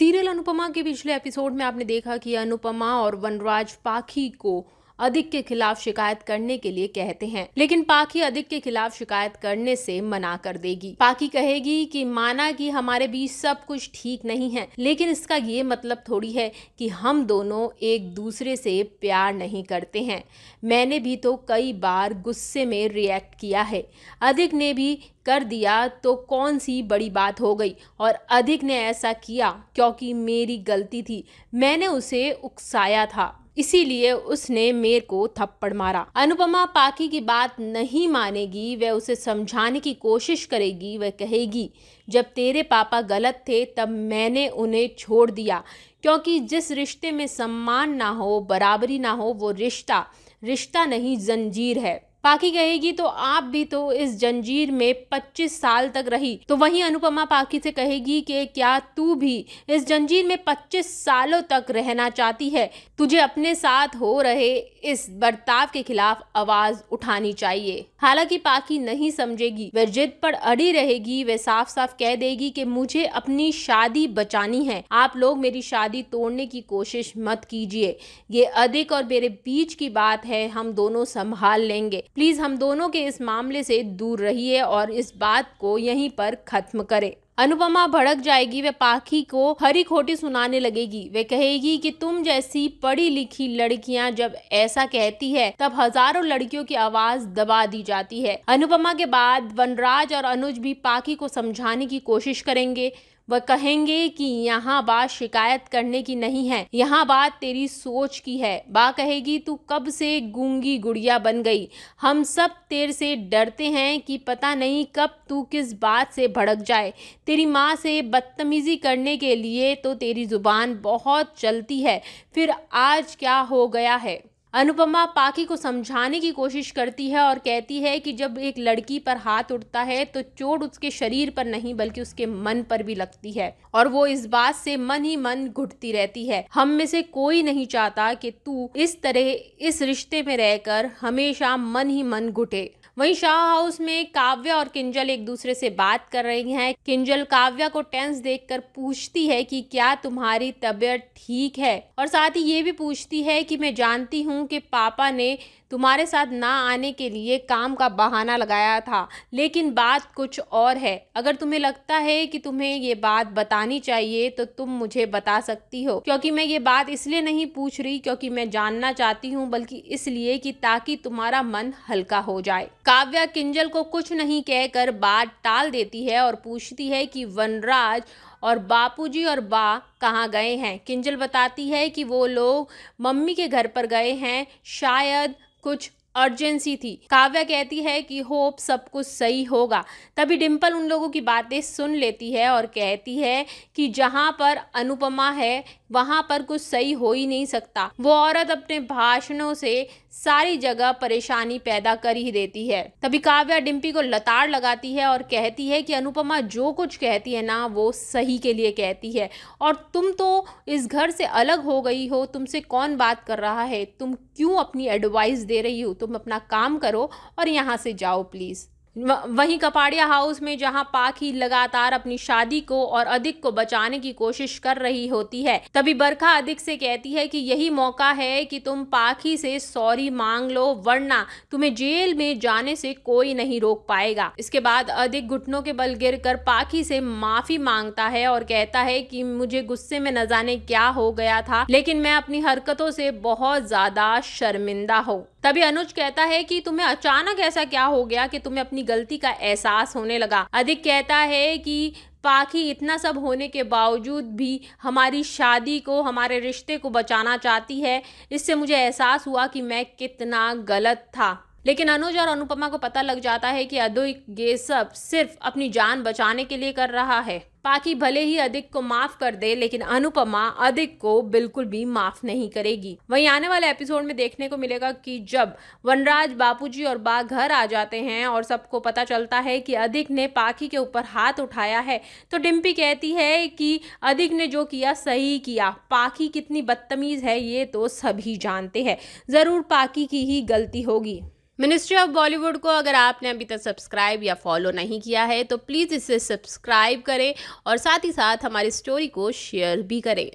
Serial Anupama के पिछले episode में आपने देखा कि अनुपमा और वनराज पाखी को अधिक के खिलाफ शिकायत करने के लिए कहते हैं, लेकिन पाखी अधिक के खिलाफ शिकायत करने से मना कर देगी। पाखी कहेगी कि माना कि हमारे बीच सब कुछ ठीक नहीं है, लेकिन इसका ये मतलब थोड़ी है कि हम दोनों एक दूसरे से प्यार नहीं करते हैं। मैंने भी तो कई बार गुस्से में रिएक्ट किया है, अधिक ने भी कर दिया तो कौन सी बड़ी बात हो गई। और अधिक ने ऐसा किया क्योंकि मेरी गलती थी, मैंने उसे उकसाया था, इसीलिए उसने मेरे को थप्पड़ मारा। अनुपमा पाखी की बात नहीं मानेगी, वह उसे समझाने की कोशिश करेगी। वह कहेगी जब तेरे पापा गलत थे तब मैंने उन्हें छोड़ दिया, क्योंकि जिस रिश्ते में सम्मान ना हो, बराबरी ना हो, वो रिश्ता नहीं जंजीर है। पाखी कहेगी तो आप भी तो इस जंजीर में 25 साल तक रही। तो वहीं अनुपमा पाखी से कहेगी कि क्या तू भी इस जंजीर में 25 सालों तक रहना चाहती है? तुझे अपने साथ हो रहे इस बर्ताव के खिलाफ आवाज उठानी चाहिए। हालांकि पाखी नहीं समझेगी, वह जिद पर अड़ी रहेगी। वह साफ साफ कह देगी कि मुझे अपनी शादी बचानी है, आप लोग मेरी शादी तोड़ने की कोशिश मत कीजिए। ये अधिक और मेरे बीच की बात है, हम दोनों संभाल लेंगे। प्लीज हम दोनों के इस मामले से दूर रहिए और इस बात को यहीं पर खत्म करें। अनुपमा भड़क जाएगी, वह पाखी को खरी खोटी सुनाने लगेगी। वह कहेगी कि तुम जैसी पढ़ी लिखी लड़कियां जब ऐसा कहती है तब हजारों लड़कियों की आवाज दबा दी जाती है। अनुपमा के बाद वनराज और अनुज भी पाखी को समझाने की कोशिश करेंगे। वह कहेंगे कि यहाँ बात शिकायत करने की नहीं है, यहाँ बात तेरी सोच की है। बा कहेगी तू कब से गूंगी गुड़िया बन गई, हम सब तेरे से डरते हैं कि पता नहीं कब तू किस बात से भड़क जाए। तेरी माँ से बदतमीजी करने के लिए तो तेरी जुबान बहुत चलती है, फिर आज क्या हो गया है? अनुपमा पाखी को समझाने की कोशिश करती है और कहती है कि जब एक लड़की पर हाथ उठता है तो चोट उसके शरीर पर नहीं बल्कि उसके मन पर भी लगती है, और वो इस बात से मन ही मन घुटती रहती है। हम में से कोई नहीं चाहता कि तू इस तरह इस रिश्ते में रहकर हमेशा मन ही मन घुटे। वहीं शाह हाउस में काव्या और किंजल एक दूसरे से बात कर रही हैं। किंजल काव्या को टेंस देखकर पूछती है कि क्या तुम्हारी तबीयत ठीक है, और साथ ही ये भी पूछती है कि मैं जानती हूँ कि पापा ने तुम्हारे साथ ना आने के लिए काम का बहाना लगाया था, लेकिन बात कुछ और है। अगर तुम्हें लगता है कि तुम्हें ये बात बतानी चाहिए तो तुम मुझे बता सकती हो, क्योंकि मैं ये बात इसलिए नहीं पूछ रही क्योंकि मैं जानना चाहती हूँ, बल्कि इसलिए कि ताकि तुम्हारा मन हल्का हो जाए। काव्या किंजल को कुछ नहीं कहकर बात टाल देती है और पूछती है कि वनराज और बापूजी और बा कहाँ गए हैं। किंजल बताती है कि वो लोग मम्मी के घर पर गए हैं, शायद कुछ अर्जेंसी थी। काव्या कहती है कि होप सब कुछ सही होगा। तभी डिम्पल उन लोगों की बातें सुन लेती है और कहती है कि जहाँ पर अनुपमा है वहाँ पर कुछ सही हो ही नहीं सकता। वो औरत अपने भाषणों से सारी जगह परेशानी पैदा कर ही देती है। तभी काव्या डिम्पी को लताड़ लगाती है और कहती है कि अनुपमा जो कुछ कहती है ना वो सही के लिए कहती है, और तुम तो इस घर से अलग हो गई हो, तुमसे कौन बात कर रहा है, तुम क्यों अपनी एडवाइस दे रही हो? तुम अपना काम करो और यहाँ से जाओ प्लीज। वहीं कपाड़िया हाउस में जहां पाखी लगातार अपनी शादी को और अधिक को बचाने की कोशिश कर रही होती है, तभी बरखा अधिक से कहती है कि यही मौका है कि तुम पाखी से सॉरी मांग लो, वरना तुम्हें जेल में जाने से कोई नहीं रोक पाएगा। इसके बाद अधिक घुटनों के बल गिरकर पाखी से माफी मांगता है और कहता है कि मुझे गुस्से में न जाने क्या हो गया था, लेकिन मैं अपनी हरकतों से बहुत ज्यादा शर्मिंदा हूँ। तभी अनुज कहता है कि तुम्हें अचानक ऐसा क्या हो गया कि तुम्हें अपनी गलती का एहसास होने लगा। अधिक कहता है कि पाखी इतना सब होने के बावजूद भी हमारी शादी को, हमारे रिश्ते को बचाना चाहती है। इससे मुझे एहसास हुआ कि मैं कितना गलत था। लेकिन अनुज और अनुपमा को पता लग जाता है कि अधिक ये सब सिर्फ अपनी जान बचाने के लिए कर रहा है। पाखी भले ही अधिक को माफ कर दे, लेकिन अनुपमा अधिक को बिल्कुल भी माफ नहीं करेगी। वहीं आने वाले एपिसोड में देखने को मिलेगा कि जब वनराज, बापूजी और बा घर आ जाते हैं और सबको पता चलता है कि अधिक ने पाखी के ऊपर हाथ उठाया है, तो डिम्पी कहती है कि अधिक ने जो किया सही किया। पाखी कितनी बदतमीज है ये तो सभी जानते हैं, जरूर पाखी की ही गलती होगी। मिनिस्ट्री ऑफ बॉलीवुड को अगर आपने अभी तक सब्सक्राइब या फॉलो नहीं किया है तो प्लीज़ इसे सब्सक्राइब करें और साथ ही साथ हमारी स्टोरी को शेयर भी करें।